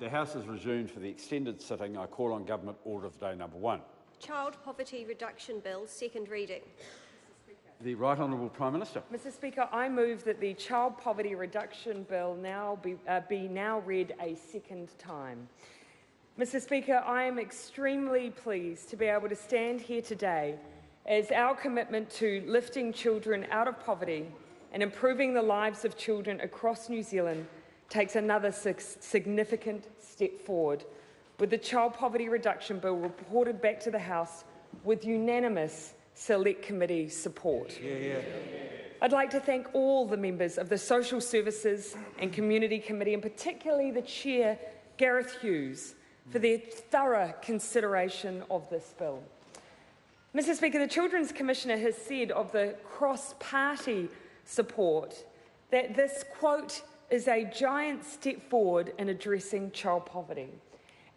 The House is resumed for the extended sitting. I call on Government Order of the Day number 1. Child Poverty Reduction Bill, second reading. The Right Honourable Prime Minister. Mr Speaker, I move that the Child Poverty Reduction Bill be read a second time. Mr Speaker, I am extremely pleased to be able to stand here today as our commitment to lifting children out of poverty and improving the lives of children across New Zealand takes another significant step forward, with the Child Poverty Reduction Bill reported back to the House with unanimous Select Committee support. I'd like to thank all the members of the Social Services and Community Committee, and particularly the Chair, Gareth Hughes, for their thorough consideration of this bill. Mr Speaker, the Children's Commissioner has said of the cross-party support that this, quote, is a giant step forward in addressing child poverty.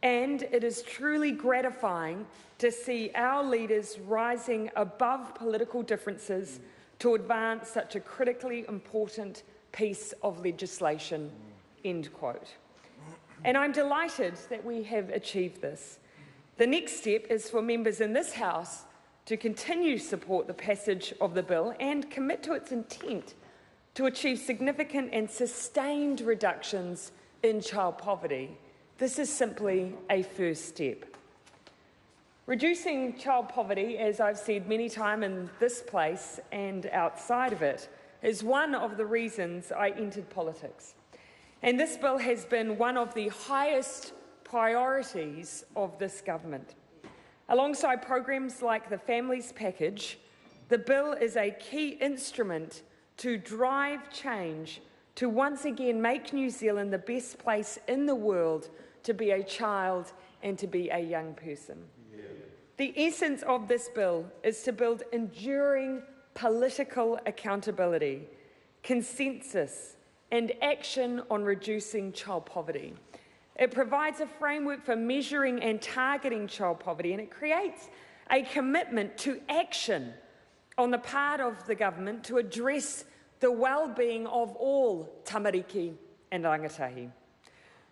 And it is truly gratifying to see our leaders rising above political differences to advance such a critically important piece of legislation, end quote. And I'm delighted that we have achieved this. The next step is for members in this House to continue to support the passage of the bill and commit to its intent to achieve significant and sustained reductions in child poverty. This is simply a first step. Reducing child poverty, as I've said many times in this place and outside of it, is one of the reasons I entered politics. And this bill has been one of the highest priorities of this government. Alongside programs like the Families Package, the bill is a key instrument to drive change to once again make New Zealand the best place in the world to be a child and to be a young person. The essence of this bill is to build enduring political accountability, consensus, and action on reducing child poverty. It provides a framework for measuring and targeting child poverty, and it creates a commitment to action on the part of the government to address the well-being of all tamariki and rangatahi.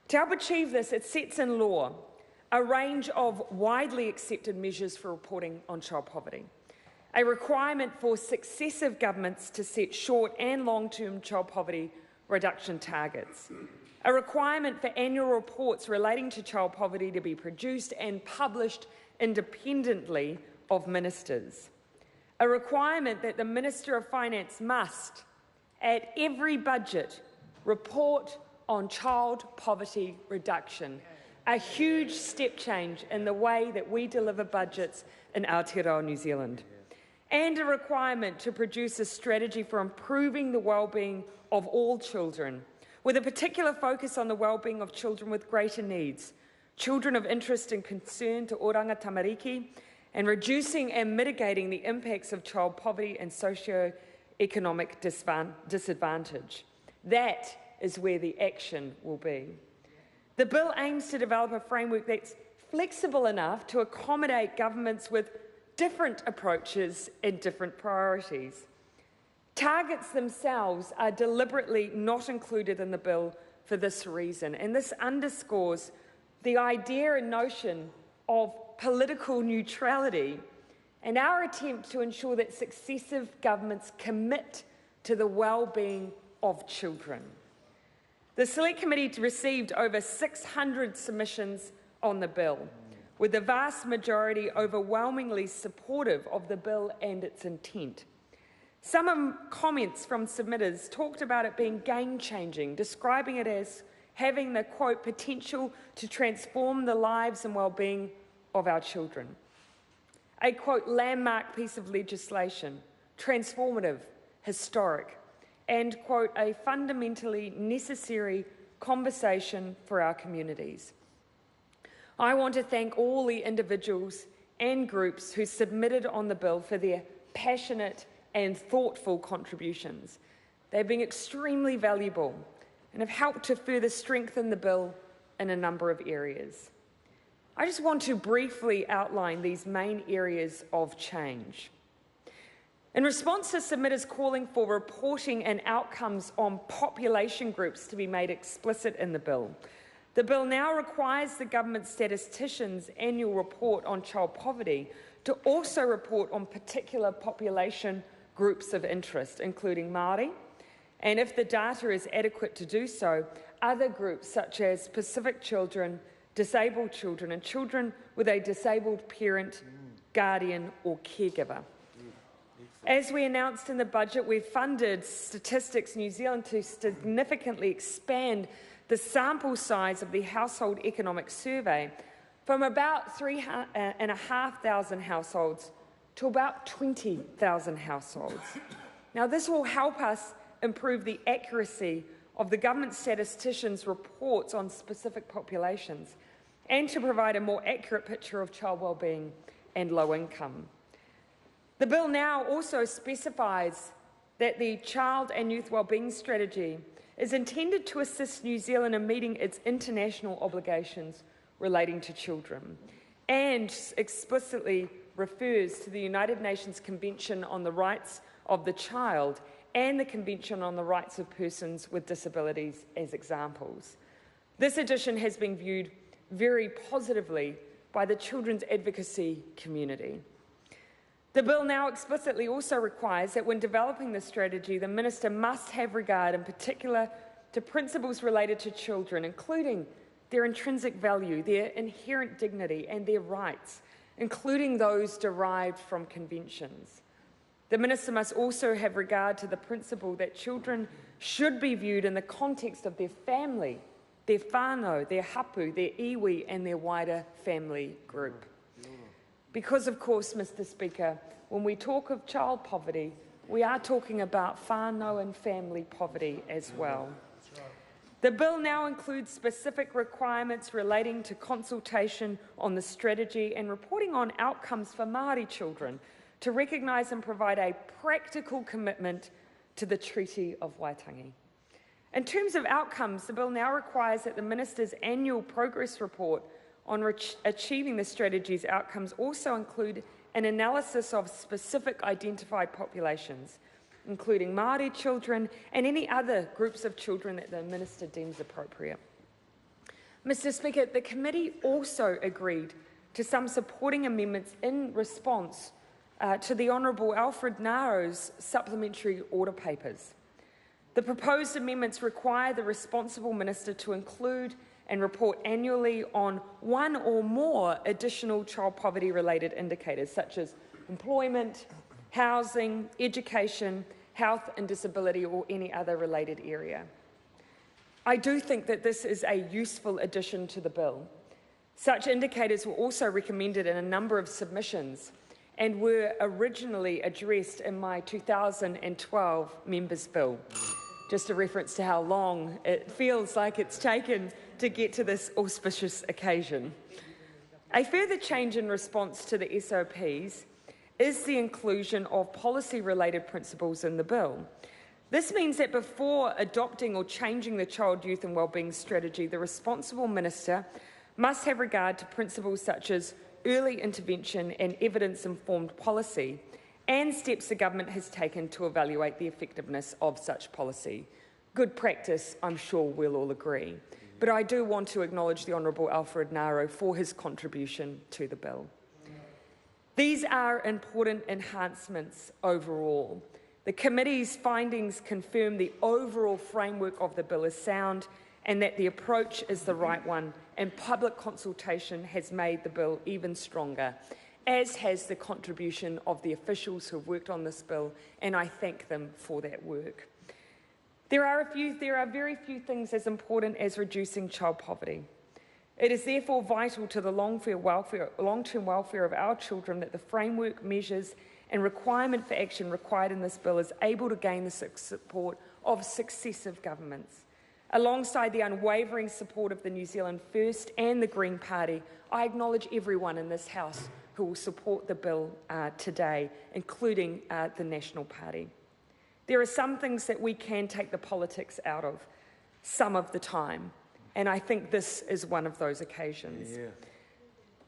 To help achieve this, it sets in law a range of widely accepted measures for reporting on child poverty, a requirement for successive governments to set short and long-term child poverty reduction targets, a requirement for annual reports relating to child poverty to be produced and published independently of ministers, a requirement that the Minister of Finance must, at every budget, report on child poverty reduction, a huge step change in the way that we deliver budgets in Aotearoa, New Zealand, and a requirement to produce a strategy for improving the well-being of all children, with a particular focus on the well-being of children with greater needs, children of interest and concern to oranga tamariki, and reducing and mitigating the impacts of child poverty and socio-economic disadvantage. That is where the action will be. The bill aims to develop a framework that's flexible enough to accommodate governments with different approaches and different priorities. Targets themselves are deliberately not included in the bill for this reason, and this underscores the idea and notion of political neutrality and our attempt to ensure that successive governments commit to the well-being of children. The Select Committee received over 600 submissions on the bill, with the vast majority overwhelmingly supportive of the bill and its intent. Some comments from submitters talked about it being game-changing, describing it as having the, quote, potential to transform the lives and well-being of our children. A, quote, landmark piece of legislation, transformative, historic, and, quote, a fundamentally necessary conversation for our communities. I want to thank all the individuals and groups who submitted on the bill for their passionate and thoughtful contributions. They've been extremely valuable and have helped to further strengthen the bill in a number of areas. I just want to briefly outline these main areas of change. In response to submitters calling for reporting and outcomes on population groups to be made explicit in the bill, The bill now requires the government statistician's annual report on child poverty to also report on particular population groups of interest, including Māori, and if the data is adequate to do so, other groups such as Pacific children, disabled children, and children with a disabled parent, guardian or caregiver. As we announced in the budget, we've funded Statistics New Zealand to significantly expand the sample size of the Household Economic Survey from about 3,500 households to about 20,000 households. Now, this will help us improve the accuracy of the government statisticians' reports on specific populations and to provide a more accurate picture of child wellbeing and low income. The bill now also specifies that the Child and Youth Wellbeing Strategy is intended to assist New Zealand in meeting its international obligations relating to children and explicitly refers to the United Nations Convention on the Rights of the Child and the Convention on the Rights of Persons with Disabilities as examples. This addition has been viewed very positively by the children's advocacy community. The bill now explicitly also requires that when developing the strategy, the Minister must have regard in particular to principles related to children, including their intrinsic value, their inherent dignity and their rights, including those derived from conventions. The Minister must also have regard to the principle that children should be viewed in the context of their family, their whānau, their hapu, their iwi and their wider family group. Because, of course, Mr. Speaker, when we talk of child poverty, we are talking about whānau and family poverty as well. The bill now includes specific requirements relating to consultation on the strategy and reporting on outcomes for Māori children to recognise and provide a practical commitment to the Treaty of Waitangi. In terms of outcomes, the bill now requires that the Minister's annual progress report on achieving the strategy's outcomes also include an analysis of specific identified populations, including Māori children and any other groups of children that the Minister deems appropriate. Mr. Speaker, the committee also agreed to some supporting amendments in response to the Honourable Alfred Ngaro's supplementary order papers. The proposed amendments require the responsible minister to include and report annually on one or more additional child poverty-related indicators, such as employment, housing, education, health and disability, or any other related area. I do think that this is a useful addition to the bill. Such indicators were also recommended in a number of submissions and were originally addressed in my 2012 Members' Bill. Just a reference to how long it feels like it's taken to get to this auspicious occasion. A further change in response to the SOPs is the inclusion of policy-related principles in the bill. This means that before adopting or changing the Child, Youth and Wellbeing Strategy, the responsible minister must have regard to principles such as early intervention and evidence-informed policy and steps the government has taken to evaluate the effectiveness of such policy. Good practice, I'm sure we'll all agree. But I do want to acknowledge the Honourable Alfred Ngaro for his contribution to the bill. These are important enhancements overall. The committee's findings confirm the overall framework of the bill is sound and that the approach is the right one, and public consultation has made the bill even stronger, as has the contribution of the officials who have worked on this bill, and I thank them for that work. There are very few things as important as reducing child poverty. It is therefore vital to the long-term welfare of our children that the framework, measures and requirement for action required in this bill is able to gain the support of successive governments. Alongside the unwavering support of the New Zealand First and the Green Party, I acknowledge everyone in this House who will support the bill today, including the National Party. There are some things that we can take the politics out of some of the time, and I think this is one of those occasions. Yeah.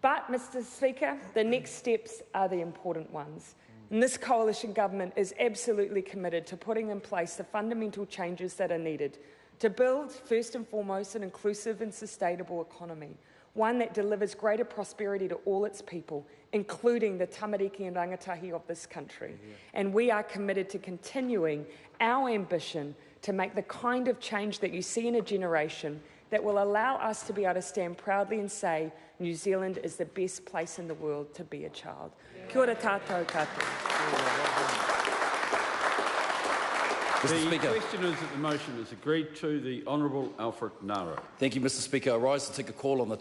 But, Mr. Speaker, the next steps are the important ones. And this coalition government is absolutely committed to putting in place the fundamental changes that are needed to build, first and foremost, an inclusive and sustainable economy, one that delivers greater prosperity to all its people, including the tamariki and rangatahi of this country. And we are committed to continuing our ambition to make the kind of change that you see in a generation that will allow us to be able to stand proudly and say New Zealand is the best place in the world to be a child. Kia ora tātou katoa. The question is that the motion is agreed to. The Honourable Alfred Naro. Thank you, Mr. Speaker. I rise to take a call on the